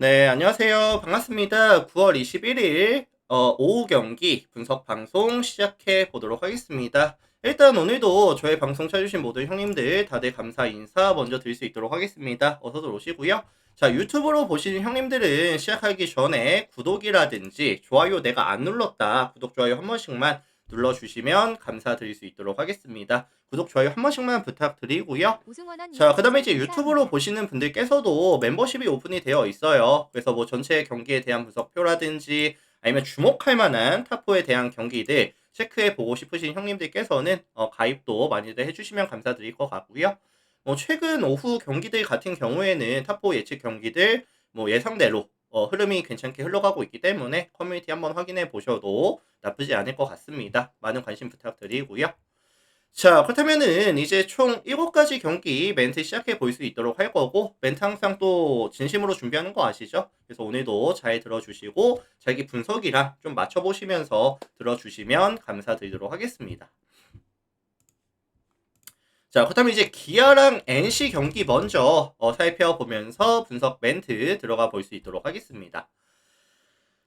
네, 안녕하세요. 반갑습니다. 9월 21일 오후 경기 분석 방송 시작해 보도록 하겠습니다. 일단 오늘도 저의 방송 찾으신 모든 형님들 다들 감사 인사 먼저 드릴 수 있도록 하겠습니다. 어서들 오시고요. 자, 유튜브로 보시는 형님들은 시작하기 전에 구독이라든지 좋아요 내가 안 눌렀다. 구독, 좋아요 한 번씩만 눌러주시면 감사드릴 수 있도록 하겠습니다. 구독, 좋아요 한 번씩만 부탁드리고요. 자, 그 다음에 이제 유튜브로 보시는 분들께서도 멤버십이 오픈이 되어 있어요. 그래서 뭐 전체 경기에 대한 분석표라든지 아니면 주목할 만한 탑4에 대한 경기들 체크해 보고 싶으신 형님들께서는 가입도 많이들 해주시면 감사드릴 것 같고요. 최근 오후 경기들 같은 경우에는 탑4 예측 경기들 뭐 예상대로 흐름이 괜찮게 흘러가고 있기 때문에 커뮤니티 한번 확인해 보셔도 나쁘지 않을 것 같습니다. 많은 관심 부탁드리고요. 자, 그렇다면은 이제 총 7가지 경기 멘트 시작해 볼 수 있도록 할 거고, 멘트 항상 또 진심으로 준비하는 거 아시죠? 그래서 오늘도 잘 들어주시고, 자기 분석이랑 좀 맞춰보시면서 들어주시면 감사드리도록 하겠습니다. 자, 그렇다면 이제 기아랑 NC 경기 먼저 살펴보면서 분석 멘트 들어가 볼 수 있도록 하겠습니다.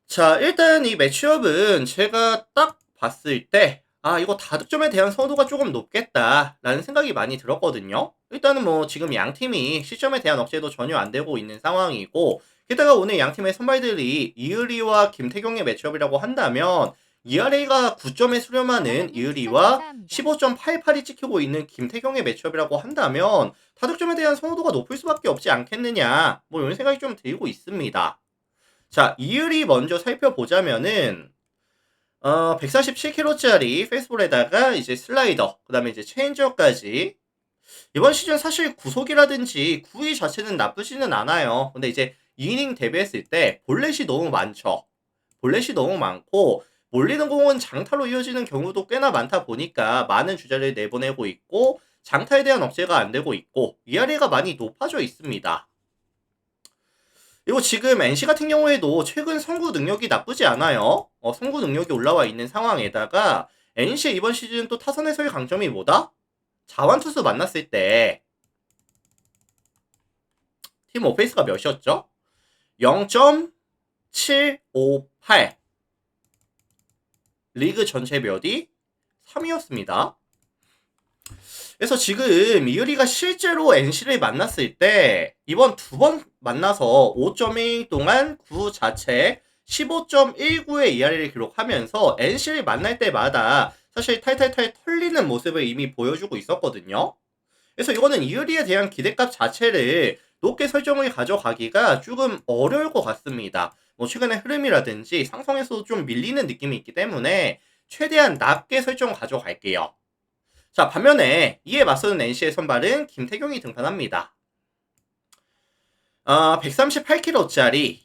자, 일단 이 매치업은 제가 딱 봤을 때, 이거 다득점에 대한 선호도가 조금 높겠다라는 생각이 많이 들었거든요. 일단은 뭐 지금 양 팀이 시점에 대한 억제도 전혀 안 되고 있는 상황이고, 게다가 오늘 양 팀의 선발들이 이의리와 김태경의 매치업이라고 한다면, ERA가 9점에 수렴하는 이의리와 15.88이 찍히고 있는 김태경의 매치업이라고 한다면, 다득점에 대한 선호도가 높을 수밖에 없지 않겠느냐, 뭐 이런 생각이 좀 들고 있습니다. 자, 이율이 먼저 살펴보자면은 147kg짜리 페이스볼에다가 이제 슬라이더, 그 다음에 이제 체인지업까지 이번 시즌 사실 구속이라든지 구위 자체는 나쁘지는 않아요. 근데 이제 2이닝 대비했을 때 볼넷이 너무 많죠. 볼넷이 너무 많고 몰리는 공은 장타로 이어지는 경우도 꽤나 많다 보니까 많은 주자를 내보내고 있고 장타에 대한 억제가 안 되고 있고 위아래가 많이 높아져 있습니다. 그리고 지금 NC 같은 경우에도 최근 선구 능력이 나쁘지 않아요. 선구 능력이 올라와 있는 상황에다가 NC의 이번 시즌 또 타선에서의 강점이 뭐다? 자완투수 만났을 때 팀 오페이스가 몇이었죠? 0.758. 리그 전체 몇이 3위였습니다. 그래서 지금 이유리가 실제로 NC를 만났을 때 이번 두 번 만나서 5.1 동안 9 자체 15.19의 ERA를 기록하면서 NC를 만날 때마다 사실 탈탈탈 털리는 모습을 이미 보여주고 있었거든요. 그래서 이거는 이유리에 대한 기대값 자체를 높게 설정을 가져가기가 조금 어려울 것 같습니다. 뭐 최근의 흐름이라든지 상성에서도 좀 밀리는 느낌이 있기 때문에 최대한 낮게 설정 가져갈게요. 자, 반면에 이에 맞서는 NC의 선발은 김태경이 등판합니다. 138kg짜리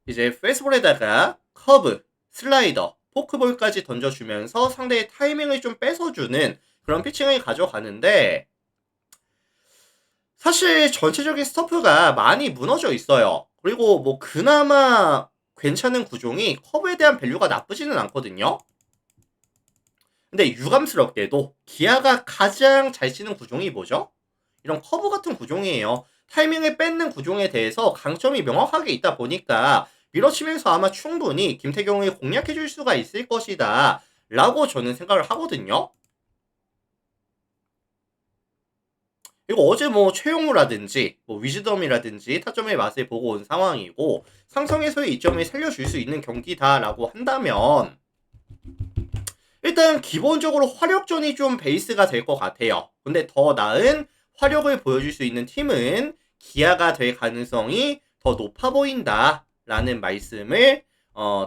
이제 페이스볼에다가 커브, 슬라이더, 포크볼까지 던져주면서 상대의 타이밍을 좀 뺏어주는 그런 피칭을 가져가는데 사실 전체적인 스토프가 많이 무너져 있어요. 그리고 뭐 그나마 괜찮은 구종이 커브에 대한 밸류가 나쁘지는 않거든요. 근데 유감스럽게도 기아가 가장 잘 치는 구종이 뭐죠? 이런 커브 같은 구종이에요. 타이밍을 뺏는 구종에 대해서 강점이 명확하게 있다 보니까 밀어치면서 아마 충분히 김태경을 공략해줄 수가 있을 것이다 라고 저는 생각을 하거든요. 그리고 어제 뭐 최용우라든지 뭐 위즈덤이라든지 타점의 맛을 보고 온 상황이고 상성에서의 이점을 살려줄 수 있는 경기다라고 한다면 일단 기본적으로 화력전이 좀 베이스가 될 것 같아요. 근데 더 나은 화력을 보여줄 수 있는 팀은 기아가 될 가능성이 더 높아 보인다라는 말씀을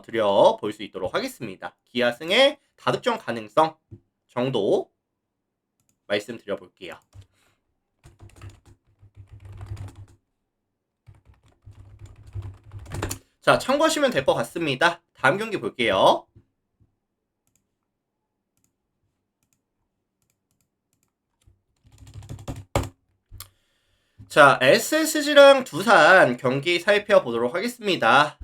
드려볼 수 있도록 하겠습니다. 기아 승의 다득점 가능성 정도 말씀드려볼게요. 자, 참고하시면 될 것 같습니다. 다음 경기 볼게요. 자, SSG랑 두산 경기 살펴보도록 하겠습니다.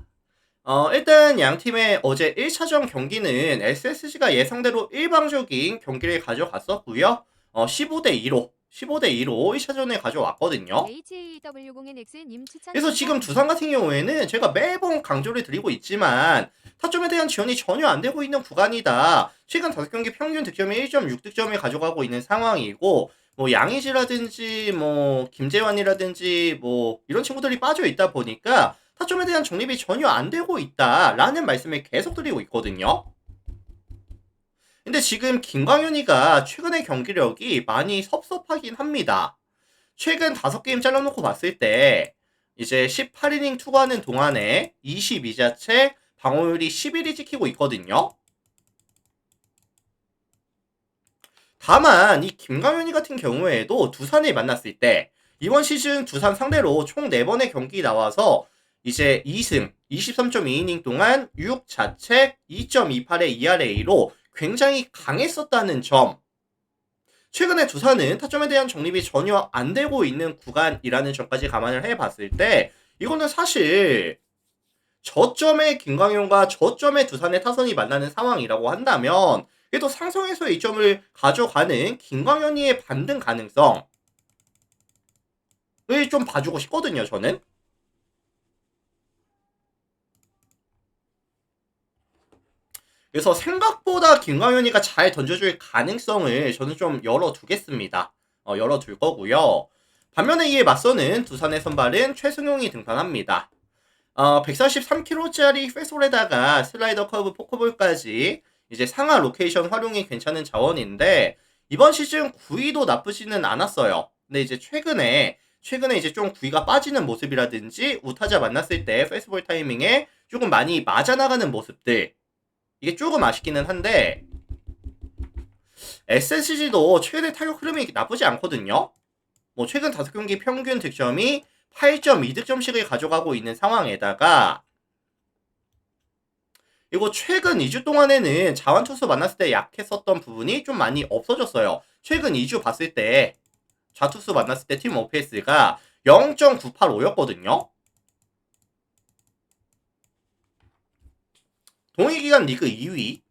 일단 양 팀의 어제 1차전 경기는 SSG가 예상대로 일방적인 경기를 가져갔었고요. 15대 2로 15대 2로 1차전에 가져왔거든요. HAW0NX님 추천. 그래서 지금 두산 같은 경우에는 제가 매번 강조를 드리고 있지만 타점에 대한 지원이 전혀 안 되고 있는 구간이다. 최근 5경기 평균 득점이 1.6득점을 가져가고 있는 상황이고 뭐 양의지라든지 뭐 김재환이라든지 뭐 이런 친구들이 빠져 있다 보니까 타점에 대한 정립이 전혀 안 되고 있다라는 말씀을 계속 드리고 있거든요. 근데 지금 김광현이가 최근의 경기력이 많이 섭섭하긴 합니다. 최근 5게임 잘라놓고 봤을 때 이제 18이닝 투구하는 동안에 22자책 방어율이 11이 찍히고 있거든요. 다만 이 김광현이 같은 경우에도 두산을 만났을 때 이번 시즌 두산 상대로 총 4번의 경기 나와서 이제 2승 23.2이닝 동안 6자책 2.28의 ERA로 굉장히 강했었다는 점. 최근에 두산은 타점에 대한 정립이 전혀 안 되고 있는 구간이라는 점까지 감안을 해봤을 때 이거는 사실 저점의 김광현과 저점의 두산의 타선이 만나는 상황이라고 한다면 그래도 상성에서 이 점을 가져가는 김광현이의 반등 가능성을 좀 봐주고 싶거든요, 저는. 그래서 생각보다 김광현이가 잘 던져줄 가능성을 저는 좀 열어두겠습니다. 열어둘 거고요. 반면에 이에 맞서는 두산의 선발은 최승용이 등판합니다. 143km짜리 페솔에다가 슬라이더 커브 포크볼까지 이제 상하 로케이션 활용이 괜찮은 자원인데 이번 시즌 구위도 나쁘지는 않았어요. 근데 이제 최근에 이제 좀 구위가 빠지는 모습이라든지 우타자 만났을 때 페스볼 타이밍에 조금 많이 맞아나가는 모습들 이게 조금 아쉽기는 한데 SSG도 최근의 타격 흐름이 나쁘지 않거든요. 뭐 최근 5경기 평균 득점이 8.2득점씩을 가져가고 있는 상황에다가 그리고 최근 2주 동안에는 자완투수 만났을 때 약했었던 부분이 좀 많이 없어졌어요. 최근 2주 봤을 때 좌투수 만났을 때 팀 OPS가 0.985였거든요. 동일기간 리그 2위.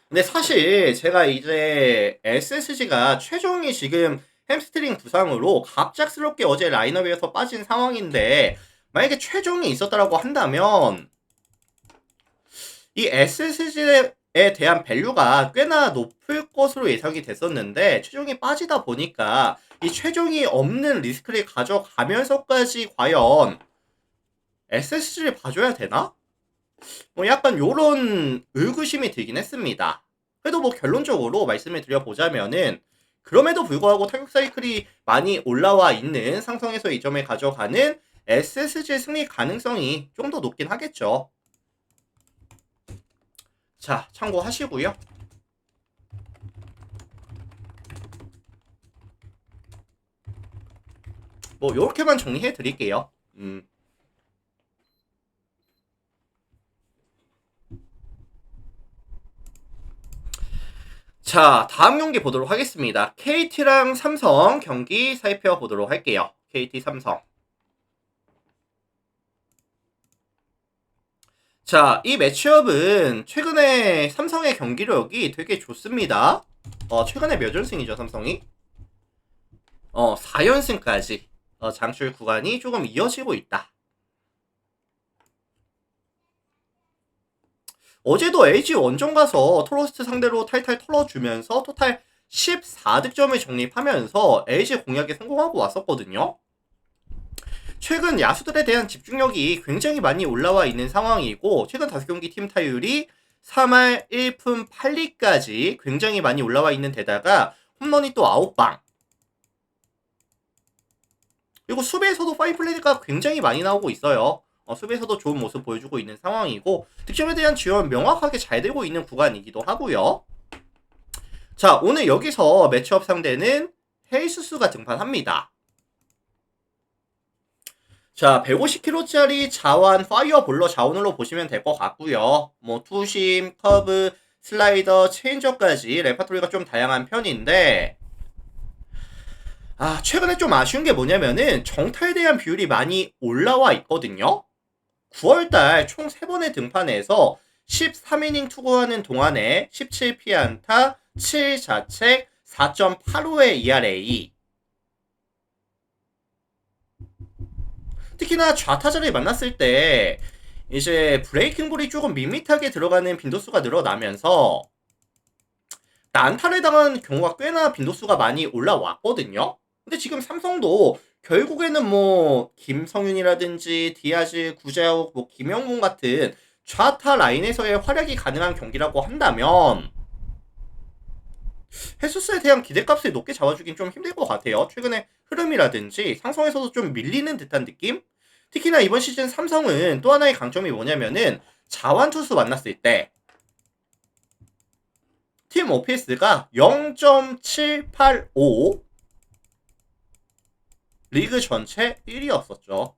근데 사실 제가 이제 SSG가 최종이 지금 햄스트링 부상으로 갑작스럽게 어제 라인업에서 빠진 상황인데 만약에 최종이 있었다라고 한다면 이 SSG에 대한 밸류가 꽤나 높을 것으로 예상이 됐었는데 최종이 빠지다 보니까 이 최종이 없는 리스크를 가져가면서까지 과연 SSG를 봐줘야 되나? 뭐 약간 요런 의구심이 들긴 했습니다. 그래도 뭐 결론적으로 말씀을 드려보자면은 그럼에도 불구하고 타격 사이클이 많이 올라와 있는 상성에서 이 점을 가져가는 SSG의 승리 가능성이 좀 더 높긴 하겠죠. 자, 참고하시고요. 뭐 요렇게만 정리해 드릴게요. 자, 다음 경기 보도록 하겠습니다. KT랑 삼성 경기 살펴보도록 할게요. KT 삼성. 자, 이 매치업은 최근에 삼성의 경기력이 되게 좋습니다. 최근에 몇 연승이죠, 삼성이? 4연승까지 장출 구간이 조금 이어지고 있다. 어제도 LG 원정 가서 토로스트 상대로 탈탈 털어주면서 토탈 14득점을 정립하면서 LG 공략에 성공하고 왔었거든요. 최근 야수들에 대한 집중력이 굉장히 많이 올라와 있는 상황이고 최근 5경기 팀 타율이 3할 1푼 8리까지 굉장히 많이 올라와 있는 데다가 홈런이 또 9방 그리고 수비에서도 파이플레이가 굉장히 많이 나오고 있어요. 수비에서도 좋은 모습 보여주고 있는 상황이고 득점에 대한 지원 명확하게 잘 되고 있는 구간이기도 하고요. 자, 오늘 여기서 매치업 상대는 헤이수스가 등판합니다. 자, 150kg짜리 자완 파이어볼러 자원으로 보시면 될 것 같고요. 뭐 투심, 커브, 슬라이더, 체인저까지 레파토리가 좀 다양한 편인데 최근에 좀 아쉬운 게 뭐냐면은 정타에 대한 비율이 많이 올라와 있거든요. 9월달 총 3번의 등판에서 13이닝 투구하는 동안에 17피안타, 7자책, 4.85의 ERA. 특히나 좌타자를 만났을 때 이제 브레이킹 볼이 조금 밋밋하게 들어가는 빈도수가 늘어나면서 안타를 당한 경우가 꽤나 빈도수가 많이 올라왔거든요. 근데 지금 삼성도 결국에는 뭐 김성윤이라든지 디아즈, 구자욱, 뭐 김영문 같은 좌타 라인에서의 활약이 가능한 경기라고 한다면 헤수스에 대한 기대값을 높게 잡아주긴 좀 힘들 것 같아요. 최근에 흐름이라든지 상성에서도 좀 밀리는 듯한 느낌? 특히나 이번 시즌 삼성은 또 하나의 강점이 뭐냐면은 자완투수 만났을 때 팀 OPS가 0.785, 리그 전체 1위였었죠.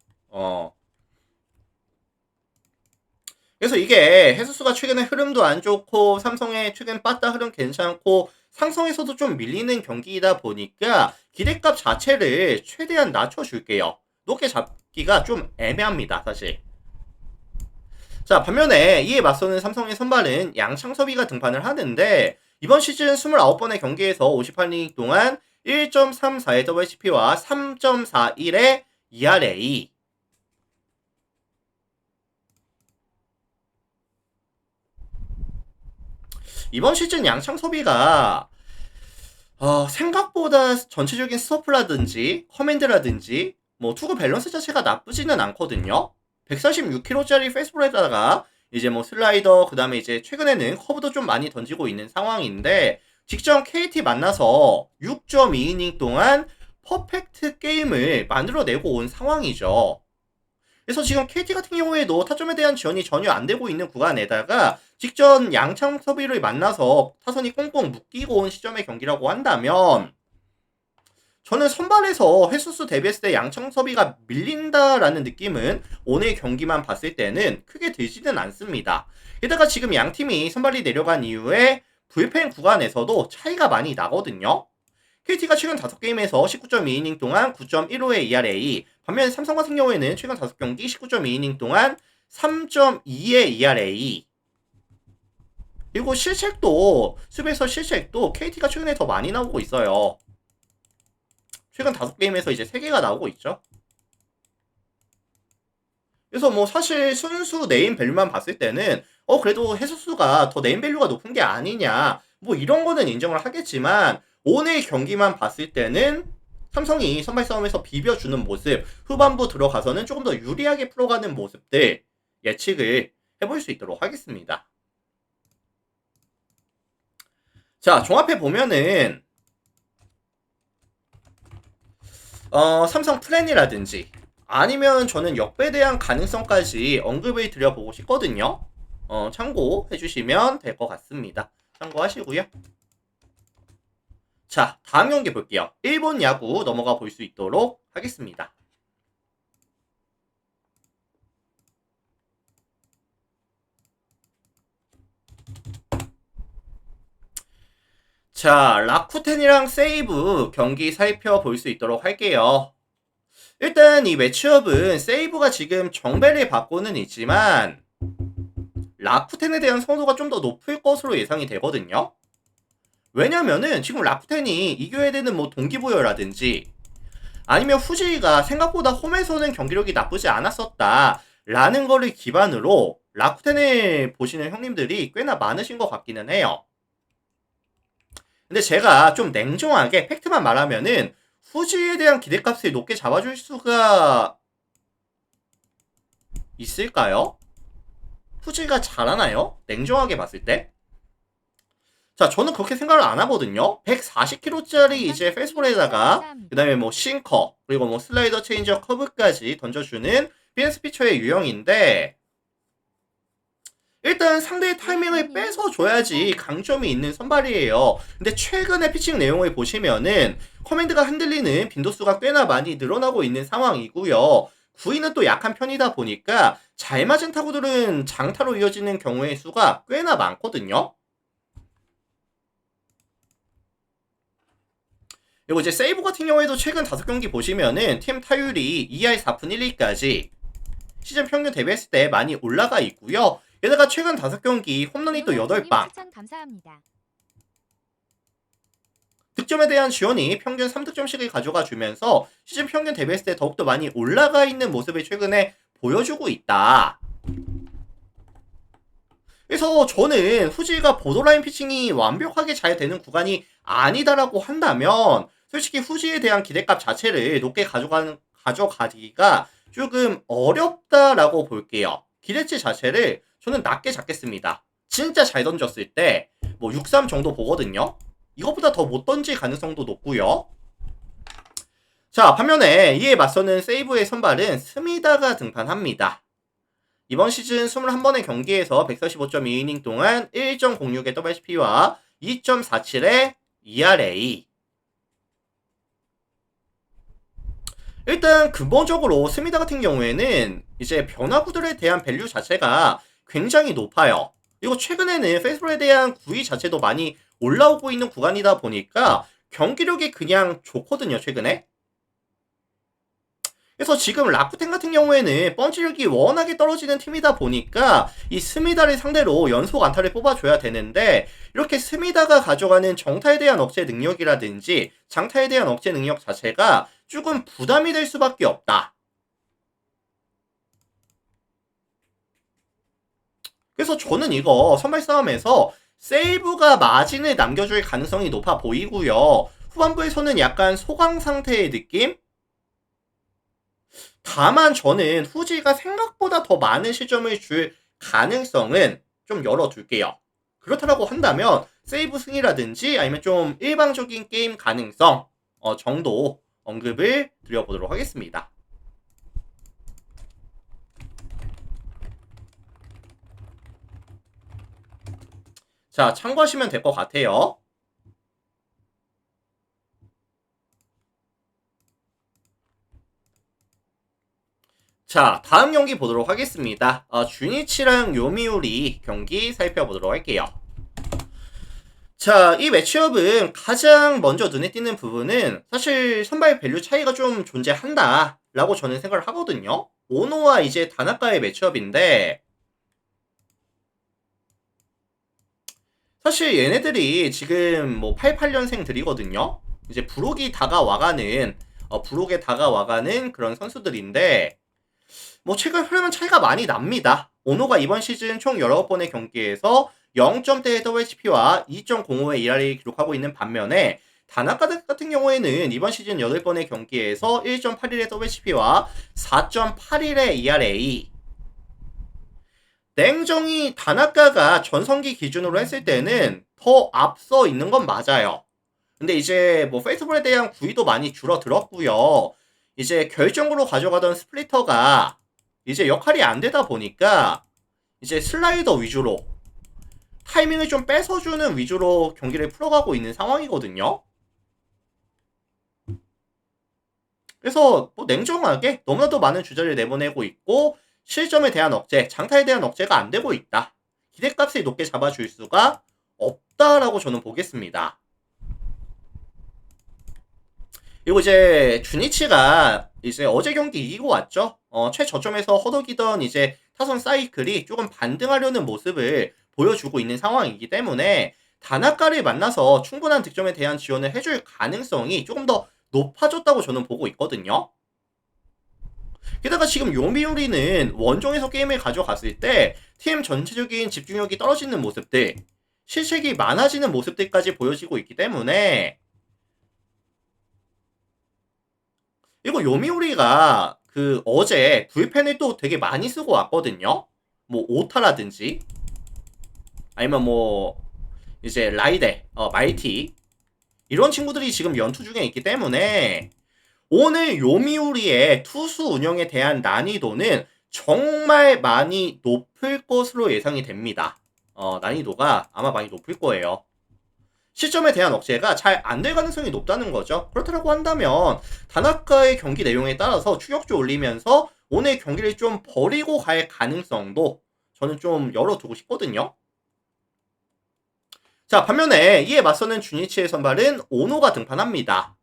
그래서 이게 헤수스가 최근에 흐름도 안 좋고 삼성의 최근 빠따 흐름 괜찮고 상성에서도 좀 밀리는 경기이다 보니까 기대값 자체를 최대한 낮춰줄게요. 높게 잡기가 좀 애매합니다, 사실. 자, 반면에 이에 맞서는 삼성의 선발은 양창섭이가 등판을 하는데 이번 시즌 29번의 경기에서 58이닝 동안 1.34의 WHP와 3.41의 ERA. 이번 시즌 양창섭이가 생각보다 전체적인 스토프라든지 커맨드라든지 뭐 투구 밸런스 자체가 나쁘지는 않거든요. 146kg짜리 페이스볼에다가 이제 뭐 슬라이더 그다음에 이제 최근에는 커브도 좀 많이 던지고 있는 상황인데 직전 KT 만나서 6.2이닝 동안 퍼펙트 게임을 만들어내고 온 상황이죠. 그래서 지금 KT 같은 경우에도 타점에 대한 지원이 전혀 안 되고 있는 구간에다가 직전 양창섭이를 만나서 타선이 꽁꽁 묶이고 온 시점의 경기라고 한다면 저는 선발에서 횟수수 대비했을 때 양창섭이가 밀린다라는 느낌은 오늘 경기만 봤을 때는 크게 들지는 않습니다. 게다가 지금 양 팀이 선발이 내려간 이후에 불펜 구간에서도 차이가 많이 나거든요. KT가 최근 5게임에서 19.2이닝 동안 9.15의 ERA, 반면 삼성 같은 경우에는 최근 5경기 19.2이닝 동안 3.2의 ERA. 그리고 실책도, 수비에서 실책도 KT가 최근에 더 많이 나오고 있어요. 최근 5게임에서 이제 3개가 나오고 있죠. 그래서 뭐 사실 순수 네임 밸류만 봤을 때는 그래도 해수수가 더 네임 밸류가 높은 게 아니냐 뭐 이런 거는 인정을 하겠지만 오늘 경기만 봤을 때는 삼성이 선발 싸움에서 비벼주는 모습, 후반부 들어가서는 조금 더 유리하게 풀어가는 모습들 예측을 해볼 수 있도록 하겠습니다. 자, 종합해 보면은 삼성 플랜이라든지 아니면 저는 역배에 대한 가능성까지 언급을 드려보고 싶거든요. 참고해 주시면 될 것 같습니다. 참고하시고요. 자, 다음 경기 볼게요. 일본 야구 넘어가 볼 수 있도록 하겠습니다. 자, 라쿠텐이랑 세이브 경기 살펴볼 수 있도록 할게요. 일단 이 매치업은 세이브가 지금 정배를 받고는 있지만 라쿠텐에 대한 선호도가 좀 더 높을 것으로 예상이 되거든요. 왜냐면은 지금 라쿠텐이 이겨야 되는 뭐 동기부여라든지 아니면 후지가 생각보다 홈에서는 경기력이 나쁘지 않았었다 라는 거를 기반으로 라쿠텐을 보시는 형님들이 꽤나 많으신 것 같기는 해요. 근데 제가 좀 냉정하게 팩트만 말하면은 후지에 대한 기대값을 높게 잡아줄 수가 있을까요? 후지가 잘하나요? 냉정하게 봤을 때? 자, 저는 그렇게 생각을 안 하거든요. 140kg짜리 이제 페이스볼에다가 그 다음에 뭐 싱커 그리고 뭐 슬라이더 체인저 커브까지 던져주는 BNS 피처의 유형인데 일단 상대의 타이밍을 뺏어 줘야지 강점이 있는 선발이에요. 근데 최근의 피칭 내용을 보시면은 커맨드가 흔들리는 빈도수가 꽤나 많이 늘어나고 있는 상황이고요. 구위는 또 약한 편이다 보니까 잘 맞은 타구들은 장타로 이어지는 경우의 수가 꽤나 많거든요. 그리고 이제 세이브 같은 경우에도 최근 5경기 보시면은 팀 타율이 2할 4푼 1리까지 시즌 평균 대비했을 때 많이 올라가 있고요. 게다가 최근 5경기 홈런이 또 8방. 득점에 대한 지원이 평균 3득점씩을 가져가 주면서 시즌 평균 대비했을 때 더욱더 많이 올라가 있는 모습을 최근에 보여주고 있다. 그래서 저는 후지가 보더라인 피칭이 완벽하게 잘 되는 구간이 아니다라고 한다면 솔직히 후지에 대한 기대값 자체를 높게 가져가기가 조금 어렵다라고 볼게요. 기대치 자체를 저는 낮게 잡겠습니다. 진짜 잘 던졌을 때 뭐 6-3 정도 보거든요. 이것보다 더 못 던질 가능성도 높고요. 자, 반면에 이에 맞서는 세이브의 선발은 스미다가 등판합니다. 이번 시즌 21번의 경기에서 145.2이닝 동안 1.06의 WHP와 2.47의 ERA. 일단 근본적으로 스미다 같은 경우에는 이제 변화구들에 대한 밸류 자체가 굉장히 높아요. 그리고 최근에는 페이스볼에 대한 구위 자체도 많이 올라오고 있는 구간이다 보니까 경기력이 그냥 좋거든요, 최근에. 그래서 지금 라쿠텐 같은 경우에는 펀치력이 워낙에 떨어지는 팀이다 보니까 이 스미다를 상대로 연속 안타를 뽑아줘야 되는데 이렇게 스미다가 가져가는 정타에 대한 억제 능력이라든지 장타에 대한 억제 능력 자체가 조금 부담이 될 수밖에 없다. 그래서 저는 이거 선발 싸움에서 세이브가 마진을 남겨줄 가능성이 높아 보이고요. 후반부에서는 약간 소강 상태의 느낌? 다만 저는 후지가 생각보다 더 많은 실점을 줄 가능성은 좀 열어둘게요. 그렇다고 한다면 세이브 승이라든지 아니면 좀 일방적인 게임 가능성 정도 언급을 드려보도록 하겠습니다. 자, 참고하시면 될 것 같아요. 자, 다음 경기 보도록 하겠습니다. 주니치랑 요미우리 경기 살펴보도록 할게요. 자, 이 매치업은 가장 먼저 눈에 띄는 부분은 사실 선발 밸류 차이가 좀 존재한다 라고 저는 생각을 하거든요. 오노와 이제 다나카의 매치업인데 사실 얘네들이 지금 뭐 88년생들이거든요. 이제 부록에 다가와가는 그런 선수들인데 뭐 최근 흐름은 차이가 많이 납니다. 오노가 이번 시즌 총 19번의 경기에서 0점대의 WHP와 2.05의 ERA를 기록하고 있는 반면에 다나카 같은 경우에는 이번 시즌 8번의 경기에서 1.81의 WHP와 4.81의 ERA. 냉정히 다나카가 전성기 기준으로 했을 때는 더 앞서 있는 건 맞아요. 근데 이제 뭐 페이스볼에 대한 구위도 많이 줄어들었고요. 이제 결정으로 가져가던 스플리터가 이제 역할이 안 되다 보니까 이제 슬라이더 위주로 타이밍을 좀 뺏어주는 위주로 경기를 풀어가고 있는 상황이거든요. 그래서 뭐 냉정하게 너무나도 많은 주자를 내보내고 있고 실점에 대한 억제, 장타에 대한 억제가 안 되고 있다. 기대값을 높게 잡아줄 수가 없다라고 저는 보겠습니다. 그리고 이제 주니치가 이제 어제 경기 이기고 왔죠. 최저점에서 허덕이던 이제 타선 사이클이 조금 반등하려는 모습을 보여주고 있는 상황이기 때문에 다나카를 만나서 충분한 득점에 대한 지원을 해줄 가능성이 조금 더 높아졌다고 저는 보고 있거든요. 게다가 지금 요미우리는 원종에서 게임을 가져갔을 때 팀 전체적인 집중력이 떨어지는 모습들, 실책이 많아지는 모습들까지 보여지고 있기 때문에 그리고 요미우리가 그 어제 불펜을 또 되게 많이 쓰고 왔거든요. 뭐 오타라든지 아니면 뭐 이제 라이데, 마이티 이런 친구들이 지금 연투 중에 있기 때문에 오늘 요미우리의 투수 운영에 대한 난이도는 정말 많이 높을 것으로 예상이 됩니다. 난이도가 아마 많이 높을 거예요. 시점에 대한 억제가 잘 안 될 가능성이 높다는 거죠. 그렇다고 한다면 다나카의 경기 내용에 따라서 추격주 올리면서 오늘 경기를 좀 버리고 갈 가능성도 저는 좀 열어두고 싶거든요. 자, 반면에 이에 맞서는 주니치의 선발은 오노가 등판합니다.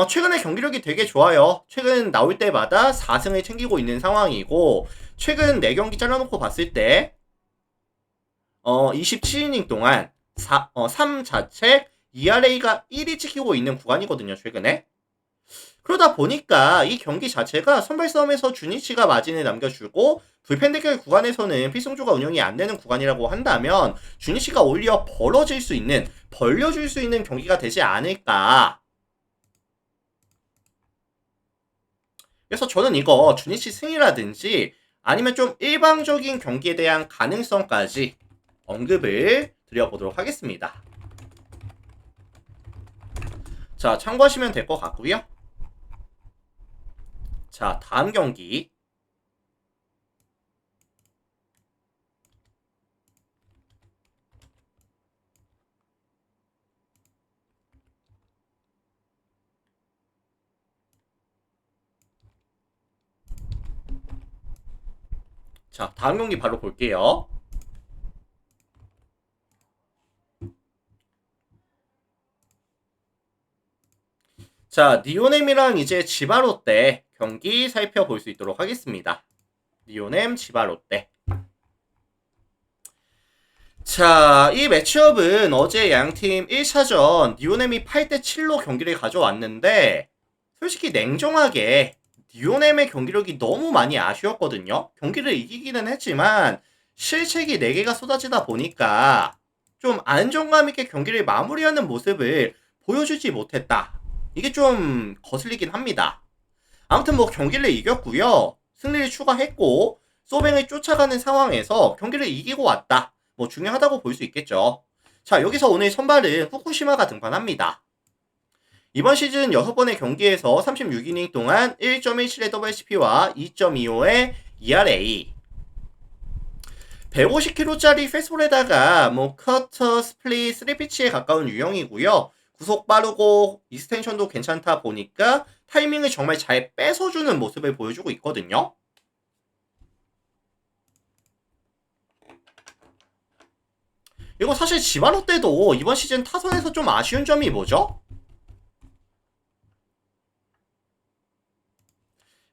최근에 경기력이 되게 좋아요. 최근 나올 때마다 4승을 챙기고 있는 상황이고 최근 4경기 잘라놓고 봤을 때 27이닝 동안 3자책 ERA가 1이 찍히고 있는 구간이거든요, 최근에. 그러다 보니까 이 경기 자체가 선발 싸움에서 주니치가 마진을 남겨주고 불펜 대결 구간에서는 필승조가 운영이 안 되는 구간이라고 한다면 주니치가 오히려 벌려줄 수 있는 경기가 되지 않을까. 그래서 저는 이거 주니치 승이라든지 아니면 좀 일방적인 경기에 대한 가능성까지 언급을 드려보도록 하겠습니다. 자, 참고하시면 될 것 같고요. 자, 다음 경기. 자, 다음 경기 바로 볼게요. 자, 니오넴이랑 이제 지바롯데 경기 살펴볼 수 있도록 하겠습니다. 니오넴, 지바롯데. 자, 이 매치업은 어제 양팀 1차전 니오넴이 8대7로 경기를 가져왔는데 솔직히 냉정하게 니오넴의 경기력이 너무 많이 아쉬웠거든요. 경기를 이기기는 했지만 실책이 4개가 쏟아지다 보니까 좀 안정감 있게 경기를 마무리하는 모습을 보여주지 못했다. 이게 좀 거슬리긴 합니다. 아무튼 뭐 경기를 이겼고요. 승리를 추가했고 소뱅을 쫓아가는 상황에서 경기를 이기고 왔다. 뭐 중요하다고 볼 수 있겠죠. 자, 여기서 오늘 선발은 후쿠시마가 등판합니다. 이번 시즌 6번의 경기에서 36이닝 동안 1.17의 WHP와 2.25의 ERA, 150km짜리 패스볼에다가 뭐 커터, 스플릿, 3피치에 가까운 유형이고요. 구속 빠르고 익스텐션도 괜찮다 보니까 타이밍을 정말 잘 뺏어주는 모습을 보여주고 있거든요. 이거 사실 지바로 때도 이번 시즌 타선에서 좀 아쉬운 점이 뭐죠?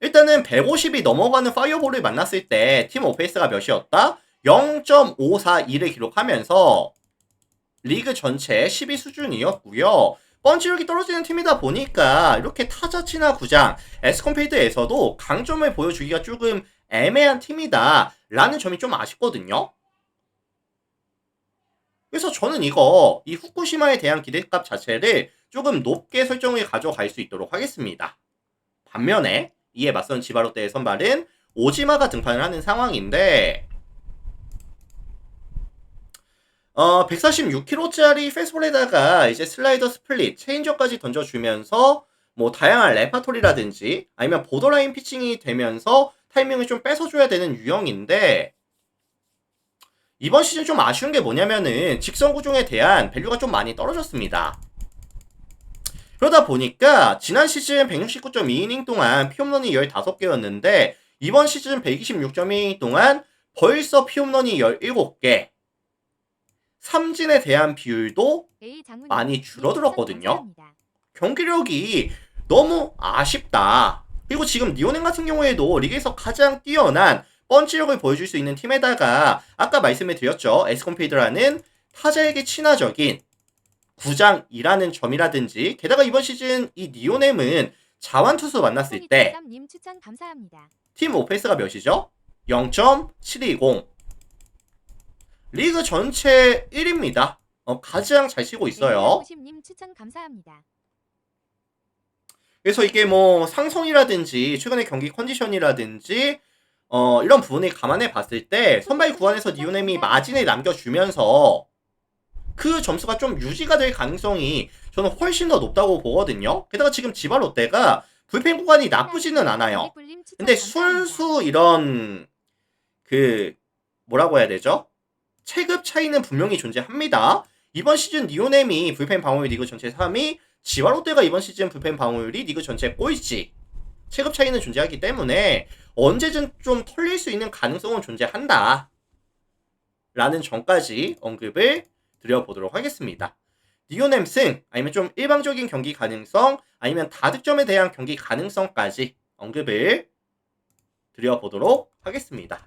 일단은 150이 넘어가는 파이어볼을 만났을 때 팀 오페이스가 몇이었다? 0.542를 기록하면서 리그 전체 10위 수준이었고요. 펀치력이 떨어지는 팀이다 보니까 이렇게 타자 친화 구장 에스컴필드에서도 강점을 보여주기가 조금 애매한 팀이다 라는 점이 좀 아쉽거든요. 그래서 저는 이거 이 후쿠시마에 대한 기대값 자체를 조금 높게 설정을 가져갈 수 있도록 하겠습니다. 반면에 이에 맞선 지바롯데의 선발은 오지마가 등판을 하는 상황인데 146km짜리 패스볼에다가 이제 슬라이더 스플릿, 체인저까지 던져주면서 뭐 다양한 레파토리라든지 아니면 보더라인 피칭이 되면서 타이밍을 좀 뺏어줘야 되는 유형인데 이번 시즌 좀 아쉬운 게 뭐냐면은 직선 구종에 대한 밸류가 좀 많이 떨어졌습니다. 그러다 보니까 지난 시즌 169.2이닝 동안 피홈런이 15개였는데 이번 시즌 126.2이닝 동안 벌써 피홈런이 17개, 삼진에 대한 비율도 많이 줄어들었거든요. 경기력이 너무 아쉽다. 그리고 지금 니오넴 같은 경우에도 리그에서 가장 뛰어난 펀치력을 보여줄 수 있는 팀에다가 아까 말씀을 드렸죠. 에스컴필드라는 타자에게 친화적인 구장이라는 점이라든지 게다가 이번 시즌 이 니오넴은 자완투수 만났을 때 팀 오페이스가 몇이죠? 0.720. 리그 전체 1위입니다. 가장 잘 치고 있어요. 그래서 이게 뭐 상성이라든지 최근의 경기 컨디션이라든지 이런 부분을 감안해 봤을 때 선발 구간에서 니오넴이 마진을 남겨주면서 그 점수가 좀 유지가 될 가능성이 저는 훨씬 더 높다고 보거든요. 게다가 지금 지바롯데가 불펜 구간이 나쁘지는 않아요. 근데 순수 이런 뭐라고 해야 되죠? 체급 차이는 분명히 존재합니다. 이번 시즌 니오넴이 불펜 방어율 리그 전체 3위, 지바롯데가 이번 시즌 불펜 방어율이 리그 전체 꼴찌. 체급 차이는 존재하기 때문에 언제든 좀 털릴 수 있는 가능성은 존재한다. 라는 점까지 언급을 드려보도록 하겠습니다. 니오넴 승, 아니면 좀 일방적인 경기 가능성, 아니면 다득점에 대한 경기 가능성까지 언급을 드려보도록 하겠습니다.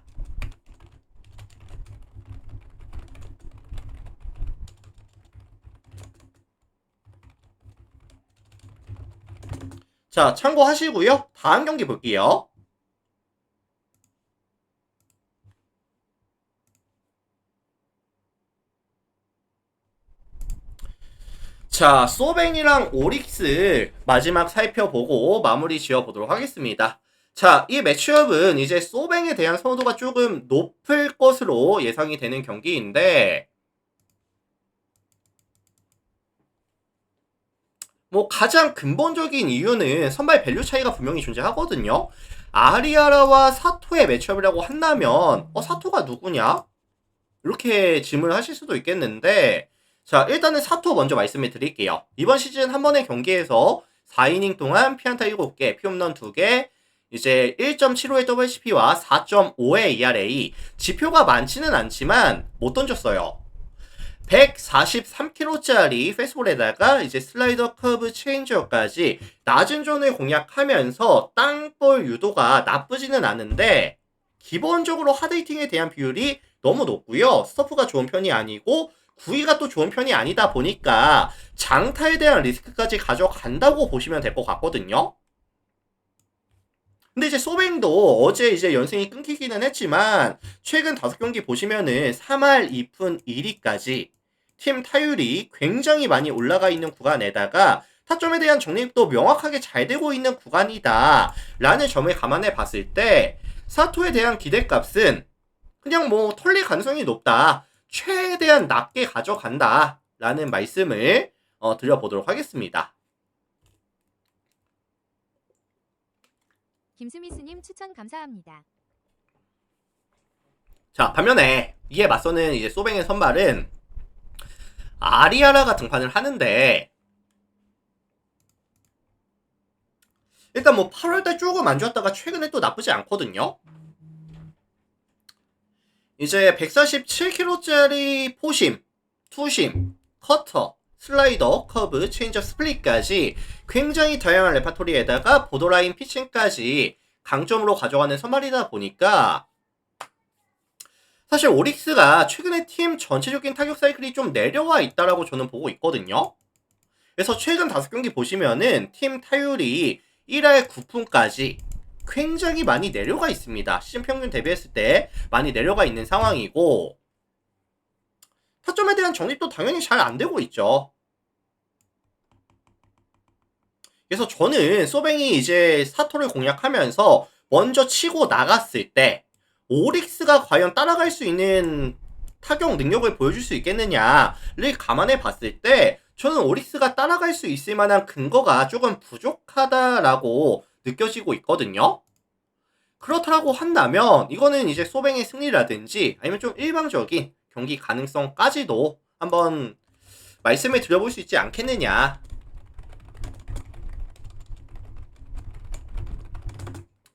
자, 참고하시고요. 다음 경기 볼게요. 자, 소뱅이랑 오릭스 마지막 살펴보고 마무리 지어보도록 하겠습니다. 자, 이 매치업은 이제 소뱅에 대한 선호도가 조금 높을 것으로 예상이 되는 경기인데, 뭐 가장 근본적인 이유는 선발 밸류 차이가 분명히 존재하거든요. 아리아라와 사토의 매치업이라고 한다면 사토가 누구냐? 이렇게 질문을 하실 수도 있겠는데, 자, 일단은 사토 먼저 말씀을 드릴게요. 이번 시즌 한 번의 경기에서 4이닝 동안 피안타 7개, 피홈런 2개, 이제 1.75의 WHP와 4.5의 ERA, 지표가 많지는 않지만 못 던졌어요. 143km짜리 패스볼에다가 이제 슬라이더 커브 체인지어까지 낮은 존을 공략하면서 땅볼 유도가 나쁘지는 않은데, 기본적으로 하드히팅에 대한 비율이 너무 높고요. 스토프가 좋은 편이 아니고 구위가 또 좋은 편이 아니다 보니까 장타에 대한 리스크까지 가져간다고 보시면 될 것 같거든요. 근데 이제 소뱅도 어제 이제 연승이 끊기기는 했지만 최근 5경기 보시면은 3할 2푼 1리까지 팀 타율이 굉장히 많이 올라가 있는 구간에다가 타점에 대한 정립도 명확하게 잘 되고 있는 구간이다 라는 점을 감안해 봤을 때 사토에 대한 기대값은 그냥 뭐 털릴 가능성이 높다, 최대한 낮게 가져간다 라는 말씀을 드려보도록 하겠습니다. 김스미스님 추천 감사합니다. 자, 반면에 이에 맞서는 이제 소뱅의 선발은 아리아라가 등판을 하는데, 일단 뭐 8월달 조금 안 좋았다가 최근에 또 나쁘지 않거든요. 이제 147km짜리 포심, 투심, 커터, 슬라이더, 커브, 체인저, 스플릿까지 굉장히 다양한 레파토리에다가 보더라인 피칭까지 강점으로 가져가는 선발이다 보니까 사실 오릭스가 최근에 팀 전체적인 타격 사이클이 좀 내려와 있다라고 저는 보고 있거든요. 그래서 최근 5경기 보시면은 팀 타율이 1할 9푼까지 굉장히 많이 내려가 있습니다. 시즌 평균 대비했을 때 많이 내려가 있는 상황이고, 타점에 대한 정립도 당연히 잘 안 되고 있죠. 그래서 저는 소뱅이 이제 사토를 공략하면서 먼저 치고 나갔을 때 오릭스가 과연 따라갈 수 있는 타격 능력을 보여줄 수 있겠느냐를 감안해 봤을 때 저는 오릭스가 따라갈 수 있을 만한 근거가 조금 부족하다라고 느껴지고 있거든요. 그렇다고 한다면 이거는 이제 소뱅의 승리라든지 아니면 좀 일방적인 경기 가능성까지도 한번 말씀을 드려볼 수 있지 않겠느냐.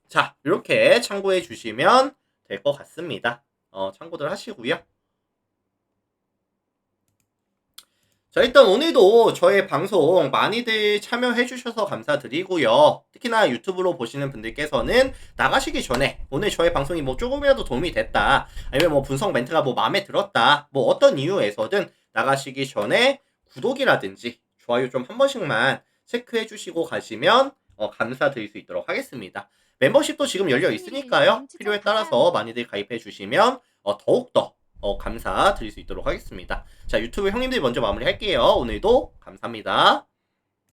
자, 이렇게 참고해 주시면 될 것 같습니다. 참고들 하시고요. 자, 일단 오늘도 저의 방송 많이들 참여해 주셔서 감사드리고요. 특히나 유튜브로 보시는 분들께서는 나가시기 전에 오늘 저의 방송이 뭐 조금이라도 도움이 됐다, 아니면 뭐 분석 멘트가 뭐 마음에 들었다, 뭐 어떤 이유에서든 나가시기 전에 구독이라든지 좋아요 좀 한 번씩만 체크해 주시고 가시면 감사드릴 수 있도록 하겠습니다. 멤버십도 지금 열려 있으니까요. 필요에 따라서 많이들 가입해 주시면 더욱더 감사드릴 수 있도록 하겠습니다. 자, 유튜브 형님들 먼저 마무리할게요. 오늘도 감사합니다.